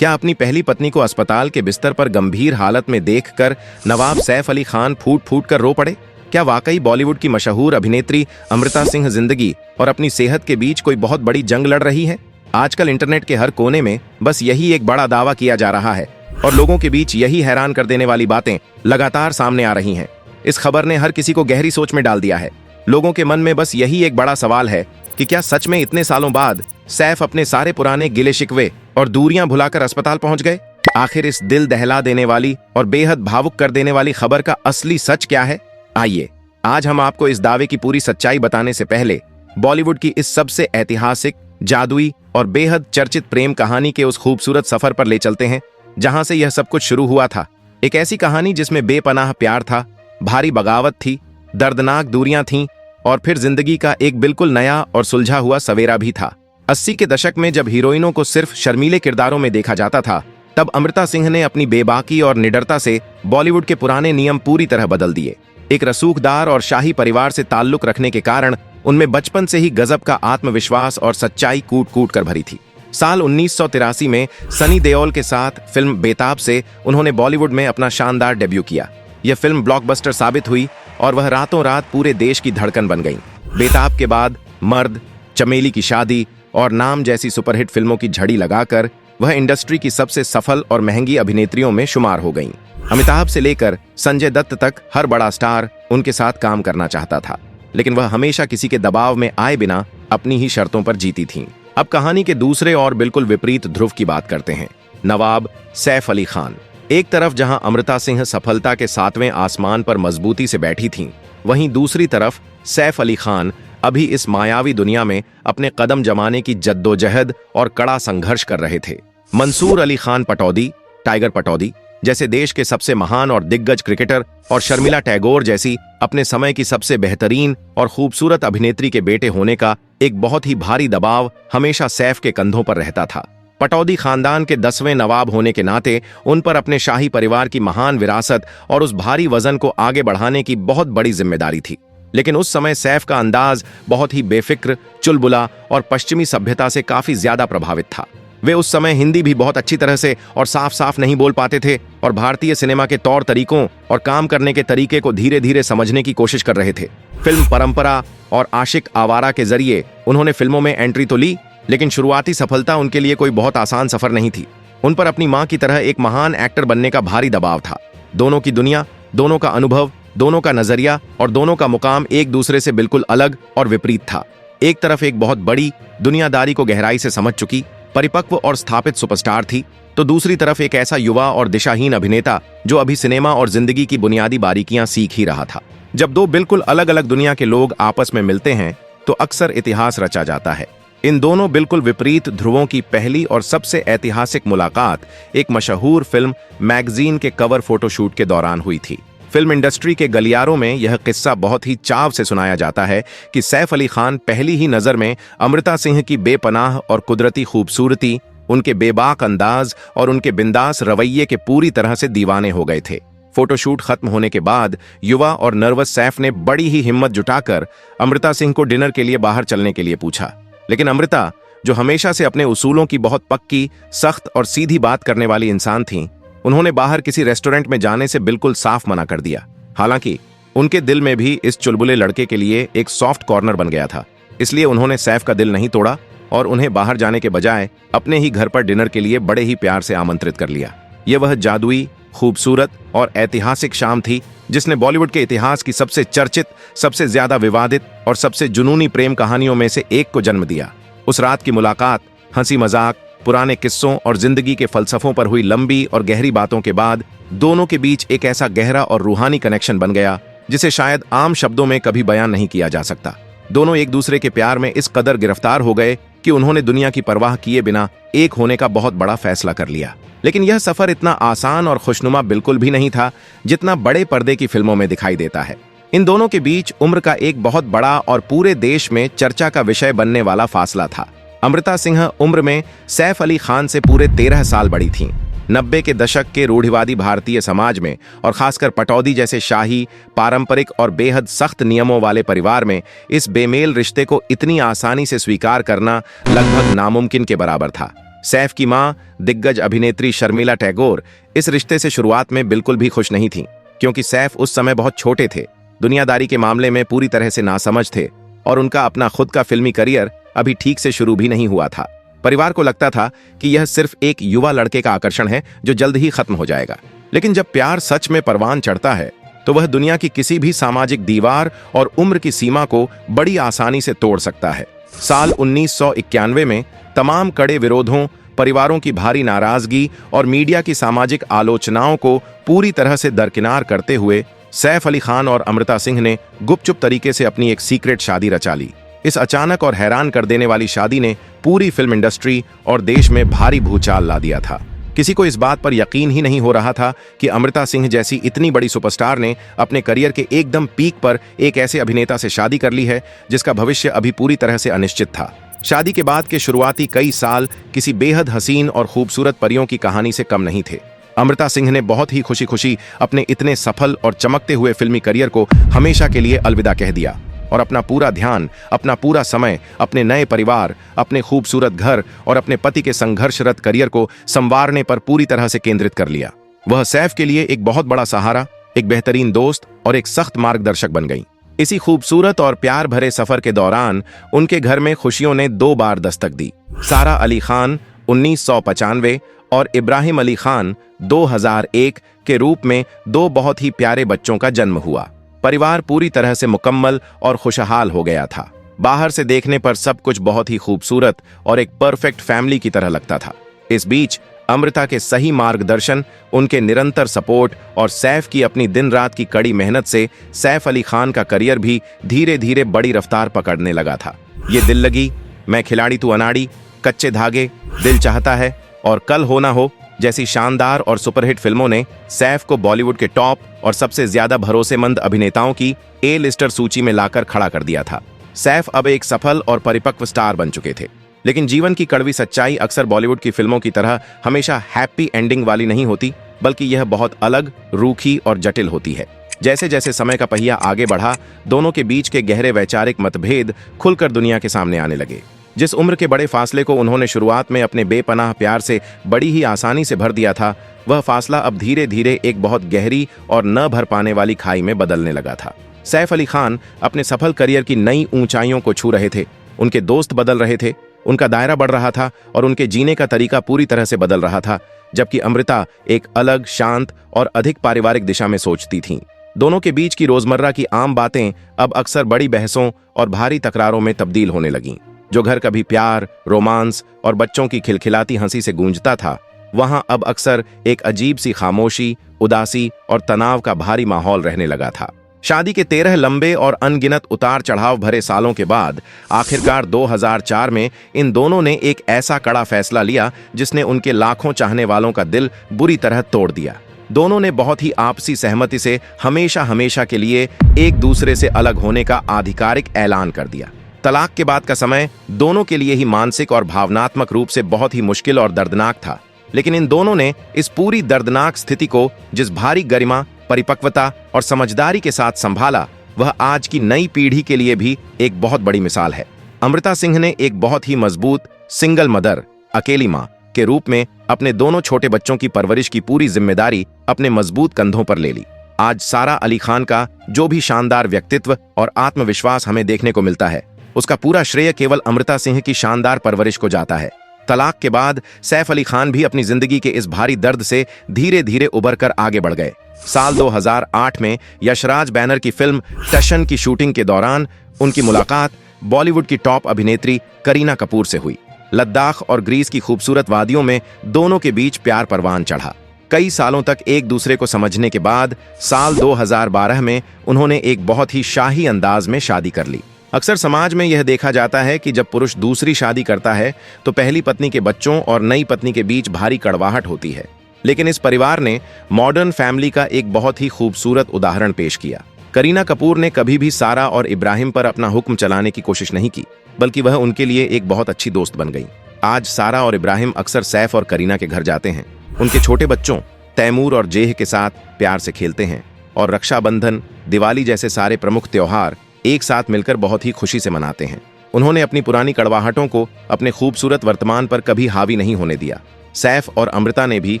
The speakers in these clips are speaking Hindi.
क्या अपनी पहली पत्नी को अस्पताल के बिस्तर पर गंभीर हालत में देखकर नवाब सैफ अली खान फूट फूट कर रो पड़े? क्या वाकई बॉलीवुड की मशहूर अभिनेत्री अमृता सिंह जिंदगी और अपनी सेहत के बीच कोई बहुत बड़ी जंग लड़ रही है? आजकल इंटरनेट के हर कोने में बस यही एक बड़ा दावा किया जा रहा है और लोगों के बीच यही हैरान कर देने वाली बातें लगातार सामने आ रही हैं। इस खबर ने हर किसी को गहरी सोच में डाल दिया है। लोगों के मन में बस यही एक बड़ा सवाल है कि क्या सच में इतने सालों बाद सैफ अपने सारे पुराने गिले शिकवे और दूरियां भुलाकर अस्पताल पहुंच गए? आखिर इस दिल दहला देने वाली और बेहद भावुक कर देने वाली खबर का असली सच क्या है? आइए आज हम आपको इस दावे की पूरी सच्चाई बताने से पहले बॉलीवुड की इस सबसे ऐतिहासिक, जादुई और बेहद चर्चित प्रेम कहानी के उस खूबसूरत सफर पर ले चलते हैं जहां से यह सब कुछ शुरू हुआ था। एक ऐसी कहानी जिसमें बेपनाह प्यार था, भारी बगावत थी, दर्दनाक दूरियां थीं और फिर जिंदगी का एक बिल्कुल नया और सुलझा हुआ सवेरा भी था। 80 के दशक में जब हीरोइनों को सिर्फ शर्मीले किरदारों में देखा जाता था, तब अमृता सिंह ने अपनी बेबाकी और निडरता से बॉलीवुड के पुराने नियम पूरी तरह बदल दिए। एक रसूखदार और शाही परिवार से ताल्लुक रखने के कारण उनमें बचपन से ही गजब का आत्मविश्वास और सच्चाई कूट कूट कर भरी थी। साल 1983 में सनी देओल के साथ फिल्म बेताब से उन्होंने बॉलीवुड में अपना शानदार डेब्यू किया। यह फिल्म ब्लॉकबस्टर साबित हुई और वह रातों रात पूरे देश की धड़कन बन गई। बेताब के बाद मर्द, चमेली की शादी और नाम जैसी सुपरहिट फिल्मों की झड़ी लगाकर वह इंडस्ट्री की सबसे सफल और महंगी अभिनेत्रियों में शुमार हो गईं। अमिताभ से लेकर संजय दत्त तक हर बड़ा स्टार उनके साथ काम करना चाहता था, लेकिन वह हमेशा किसी के दबाव में आए बिना अपनी ही शर्तों पर जीती थीं। अब कहानी के दूसरे और बिल्कुल विपरीत ध्रुव की बात करते हैं, नवाब सैफ अली खान। एक तरफ जहां अमृता सिंह सफलता के 7वें आसमान पर मजबूती से बैठी थीं, वहीं दूसरी तरफ सैफ अली खान अभी इस मायावी दुनिया में अपने कदम जमाने की जद्दोजहद और कड़ा संघर्ष कर रहे थे। मंसूर अली खान पटौदी, टाइगर पटौदी जैसे देश के सबसे महान और दिग्गज क्रिकेटर और शर्मिला टैगोर जैसी अपने समय की सबसे बेहतरीन और खूबसूरत अभिनेत्री के बेटे होने का एक बहुत ही भारी दबाव हमेशा सैफ के कंधों पर रहता था। पटौदी खानदान के 10वें नवाब होने के नाते उन पर अपने शाही परिवार की महान विरासत और उस भारी वजन को आगे बढ़ाने की बहुत बड़ी जिम्मेदारी थी। लेकिन उस समय सैफ का अंदाज बहुत ही बेफिक्र, चुलबुला और पश्चिमी सभ्यता से काफी ज्यादा प्रभावित था। वे उस समय हिंदी भी बहुत अच्छी तरह से और साफ साफ नहीं बोल पाते थे और भारतीय सिनेमा के तौर तरीकों और काम करने के तरीके को धीरे धीरे समझने की कोशिश कर रहे थे। फिल्म परंपरा और आशिक आवारा के जरिए उन्होंने फिल्मों में एंट्री तो ली, लेकिन शुरुआती सफलता उनके लिए कोई बहुत आसान सफर नहीं थी। उन पर अपनी मां की तरह एक महान एक्टर बनने का भारी दबाव था। दोनों की दुनिया, दोनों का अनुभव, दोनों का नजरिया और दोनों का मुकाम एक दूसरे से बिल्कुल अलग और विपरीत था। एक तरफ एक बहुत बड़ी, दुनियादारी को गहराई से समझ चुकी, परिपक्व और स्थापित सुपरस्टार थी, तो दूसरी तरफ एक ऐसा युवा और दिशाहीन अभिनेता जो अभी सिनेमा और जिंदगी की बुनियादी बारीकियां सीख ही रहा था। जब दो बिल्कुल अलग अलग दुनिया के लोग आपस में मिलते हैं तो अक्सर इतिहास रचा जाता है। इन दोनों बिल्कुल विपरीत ध्रुवों की पहली और सबसे ऐतिहासिक मुलाकात एक मशहूर फिल्म मैगजीन के कवर फोटोशूट के दौरान हुई थी। फिल्म इंडस्ट्री के गलियारों में यह किस्सा बहुत ही चाव से सुनाया जाता है कि सैफ अली खान पहली ही नजर में अमृता सिंह की बेपनाह और कुदरती खूबसूरती, उनके बेबाक अंदाज और उनके बिंदास रवैये के पूरी तरह से दीवाने हो गए थे। फोटोशूट खत्म होने के बाद युवा और नर्वस सैफ ने बड़ी ही हिम्मत जुटाकर अमृता सिंह को डिनर के लिए बाहर चलने के लिए पूछा, लेकिन अमृता, जो हमेशा से अपने उसूलों की बहुत पक्की, सख्त और सीधी बात करने वाली इंसान थीं, उन्होंने बाहर किसी रेस्टोरेंट में जाने से बिल्कुल साफ मना कर दिया। हालांकि उनके दिल में भी इस चुलबुले लड़के के लिए एक सॉफ्ट कॉर्नर बन गया था, इसलिए उन्होंने सैफ का दिल नहीं तोड़ा और उन्हें बाहर जाने के बजाय अपने ही घर पर डिनर के लिए बड़े ही प्यार से आमंत्रित कर लिया। यह वह जादुई, खूबसूरत और ऐतिहासिक शाम थी जिसने बॉलीवुड के इतिहास की सबसे चर्चित, सबसे ज्यादा विवादित और सबसे जुनूनी प्रेम कहानियों में से एक को जन्म दिया। उस रात की मुलाकात हंसी मजाक, पुराने किस्सों और जिंदगी के फलसफों पर हुई लंबी और गहरी बातों के बाद दोनों के बीच एक ऐसा गहरा और रूहानी कनेक्शन बन गया जिसे शायद आम शब्दों में कभी बयान नहीं किया जा सकता। दोनों एक दूसरे के प्यार में इस कदर गिरफ्तार हो गए कि उन्होंने दुनिया की परवाह किए बिना एक होने का बहुत बड़ा फैसला कर लिया। लेकिन यह सफर इतना आसान और खुशनुमा बिल्कुल भी नहीं था जितना बड़े पर्दे की फिल्मों में दिखाई देता है। इन दोनों के बीच उम्र का एक बहुत बड़ा और पूरे देश में चर्चा का विषय बनने वाला फासला था। अमृता सिंह उम्र में सैफ अली खान से पूरे 13 साल बड़ी थीं। 90 के दशक के रूढ़िवादी भारतीय समाज में और खासकर पटौदी जैसे शाही, पारंपरिक और बेहद सख्त नियमों वाले परिवार में इस बेमेल रिश्ते को इतनी आसानी से स्वीकार करना लगभग नामुमकिन के बराबर था। सैफ की मां दिग्गज अभिनेत्री शर्मिला टैगोर इस रिश्ते से शुरुआत में बिल्कुल भी खुश नहीं थी, क्योंकि सैफ उस समय बहुत छोटे थे, दुनियादारी के मामले में पूरी तरह से नासमझ थे और उनका अपना खुद का फिल्मी करियर अभी ठीक से शुरू भी नहीं हुआ था। परिवार को लगता था कि यह सिर्फ एक युवा लड़के का आकर्षण है जो जल्द ही खत्म हो जाएगा। लेकिन जब प्यार सच में परवान चढ़ता है तो वह दुनिया की किसी भी सामाजिक दीवार और उम्र की सीमा को बड़ी आसानी से तोड़ सकता है। साल 1991 में तमाम कड़े विरोधों, परिवारों की भारी नाराजगी और मीडिया की सामाजिक आलोचनाओं को पूरी तरह से दरकिनार करते हुए सैफ अली खान और अमृता सिंह ने गुपचुप तरीके से अपनी एक सीक्रेट शादी रचा ली। इस अचानक और हैरान कर देने वाली शादी ने पूरी फिल्म इंडस्ट्री और देश में भारी भूचाल ला दिया था। किसी को इस बात पर यकीन ही नहीं हो रहा था कि अमृता सिंह जैसी इतनी बड़ी सुपरस्टार ने अपने करियर के एकदम पीक पर एक ऐसे अभिनेता से शादी कर ली है जिसका भविष्य अभी पूरी तरह से अनिश्चित था। शादी के बाद के शुरुआती कई साल किसी बेहद हसीन और खूबसूरत परियों की कहानी से कम नहीं थे। अमृता सिंह ने बहुत ही खुशी खुशी अपने इतने सफल और चमकते हुए फिल्मी करियर को हमेशा के लिए अलविदा कह दिया और अपना पूरा ध्यान, अपना पूरा समय अपने नए परिवार, अपने खूबसूरत घर और अपने पति के संघर्षरत करियर को संवारने पर पूरी तरह से केंद्रित कर लिया। वह सैफ के लिए एक बहुत बड़ा सहारा, एक बेहतरीन दोस्त और एक सख्त मार्गदर्शक बन गई। इसी खूबसूरत और प्यार भरे सफर के दौरान उनके घर में खुशियों ने दो बार दस्तक दी। सारा अली खान 1995 और इब्राहिम अली खान 2001 के रूप में दो बहुत ही प्यारे बच्चों का जन्म हुआ। परिवार पूरी तरह से मुकम्मल और खुशहाल हो गया था। बाहर से देखने पर सब कुछ बहुत ही खूबसूरत और एक परफेक्ट फैमिली की तरह लगता था। इस बीच अमृता के सही मार्गदर्शन, उनके निरंतर सपोर्ट और सैफ की अपनी दिन रात की कड़ी मेहनत से सैफ अली खान का करियर भी धीरे धीरे बड़ी रफ्तार पकड़ने लगा था। ये दिल लगी, मैं खिलाड़ी तू अनाड़ी, कच्चे धागे, दिल चाहता है और कल हो ना हो जैसी शानदार और सुपरहिट फिल्मों ने सैफ को बॉलीवुड के टॉप और सबसे ज्यादा भरोसेमंद अभिनेताओं की ए लिस्टर सूची में लाकर खड़ा कर दिया था। सैफ अब एक सफल और परिपक्व स्टार बन चुके थे, लेकिन जीवन की कड़वी सच्चाई अक्सर बॉलीवुड की फिल्मों की तरह हमेशा हैप्पी एंडिंग वाली नहीं होती, बल्कि यह बहुत अलग, रूखी और जटिल होती है। जैसे जैसे समय का पहिया आगे बढ़ा, दोनों के बीच के गहरे वैचारिक मतभेद खुलकर दुनिया के सामने आने लगे। जिस उम्र के बड़े फासले को उन्होंने शुरुआत में अपने बेपनाह प्यार से बड़ी ही आसानी से भर दिया था, वह फासला अब धीरे धीरे एक बहुत गहरी और न भर पाने वाली खाई में बदलने लगा था। सैफ अली खान अपने सफल करियर की नई ऊंचाइयों को छू रहे थे, उनके दोस्त बदल रहे थे, उनका दायरा बढ़ रहा था और उनके जीने का तरीका पूरी तरह से बदल रहा था, जबकि अमृता एक अलग, शांत और अधिक पारिवारिक दिशा में सोचती थीं। दोनों के बीच की रोजमर्रा की आम बातें अब अक्सर बड़ी बहसों और भारी तकरारों में तब्दील होने लगीं। जो घर कभी प्यार, रोमांस और बच्चों की खिलखिलाती हंसी से गूंजता था, वहां अब अक्सर एक अजीब सी खामोशी, उदासी और तनाव का भारी माहौल रहने लगा था। शादी के 13 लंबे और अनगिनत उतार चढ़ाव भरे सालों के बाद आखिरकार 2004 में इन दोनों ने एक ऐसा कड़ा फैसला लिया जिसने उनके लाखों चाहने वालों का दिल बुरी तरह तोड़ दिया। दोनों ने बहुत ही आपसी सहमति से हमेशा हमेशा के लिए एक दूसरे से अलग होने का आधिकारिक ऐलान कर दिया। तलाक के बाद का समय दोनों के लिए ही मानसिक और भावनात्मक रूप से बहुत ही मुश्किल और दर्दनाक था, लेकिन इन दोनों ने इस पूरी दर्दनाक स्थिति को जिस भारी गरिमा, परिपक्वता और समझदारी के साथ संभाला, वह आज की नई पीढ़ी के लिए भी एक बहुत बड़ी मिसाल है। अमृता सिंह ने एक बहुत ही मजबूत सिंगल मदर, अकेली मां के रूप में अपने दोनों छोटे बच्चों की परवरिश की पूरी जिम्मेदारी अपने मजबूत कंधों पर ले ली। आज सारा अली खान का जो भी शानदार व्यक्तित्व और आत्मविश्वास हमें देखने को मिलता है, उसका पूरा श्रेय केवल अमृता सिंह की शानदार परवरिश को जाता है। तलाक के बाद सैफ अली खान भी अपनी जिंदगी के इस भारी दर्द से धीरे धीरे उबर कर आगे बढ़ गए। साल 2008 में यशराज बैनर की फिल्म टशन की शूटिंग के दौरान उनकी मुलाकात बॉलीवुड की टॉप अभिनेत्री करीना कपूर से हुई। लद्दाख और ग्रीस की खूबसूरत वादियों में दोनों के बीच प्यार परवान चढ़ा। कई सालों तक एक दूसरे को समझने के बाद साल 2012 में उन्होंने एक बहुत ही शाही अंदाज में शादी कर ली। अक्सर समाज में यह देखा जाता है कि जब पुरुष दूसरी शादी करता है तो पहली पत्नी के बच्चों और नई पत्नी के बीच भारी कड़वाहट होती है, लेकिन इस परिवार ने मॉडर्न फैमिली का एक बहुत ही खूबसूरत उदाहरण पेश किया। करीना कपूर ने कभी भी सारा और इब्राहिम पर अपना हुक्म चलाने की कोशिश नहीं की, बल्कि वह उनके लिए एक बहुत अच्छी दोस्त बन गई। आज सारा और इब्राहिम अक्सर सैफ और करीना के घर जाते हैं, उनके छोटे बच्चों तैमूर और जेह के साथ प्यार से खेलते हैं और रक्षाबंधन, दिवाली जैसे सारे प्रमुख त्योहार एक साथ मिलकर बहुत ही खुशी से मनाते हैं। उन्होंने अपनी पुरानी कड़वाहटों को अपने खूबसूरत वर्तमान पर कभी हावी नहीं होने दिया। सैफ और अमृता ने भी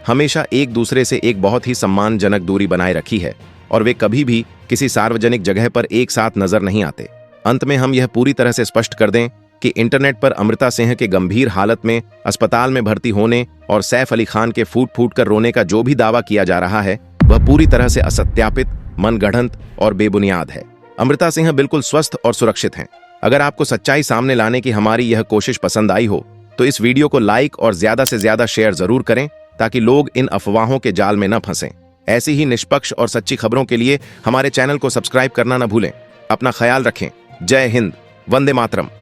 हमेशा एक दूसरे से एक बहुत ही सम्मानजनक दूरी बनाए रखी है और वे कभी भी किसी सार्वजनिक जगह पर एक साथ नजर नहीं आते। अंत में हम यह पूरी तरह से स्पष्ट कर दें कि इंटरनेट पर अमृता सिंह के गंभीर हालत में अस्पताल में भर्ती होने और सैफ अली खान के फूट फूट कर रोने का जो भी दावा किया जा रहा है वह पूरी तरह से असत्यापित, मनगढ़ंत और बेबुनियाद है। अमृता सिंह बिल्कुल स्वस्थ और सुरक्षित हैं। अगर आपको सच्चाई सामने लाने की हमारी यह कोशिश पसंद आई हो तो इस वीडियो को लाइक और ज्यादा से ज्यादा शेयर जरूर करें ताकि लोग इन अफवाहों के जाल में न फंसें। ऐसी ही निष्पक्ष और सच्ची खबरों के लिए हमारे चैनल को सब्सक्राइब करना न भूलें। अपना ख्याल रखें। जय हिंद, वंदे मातरम।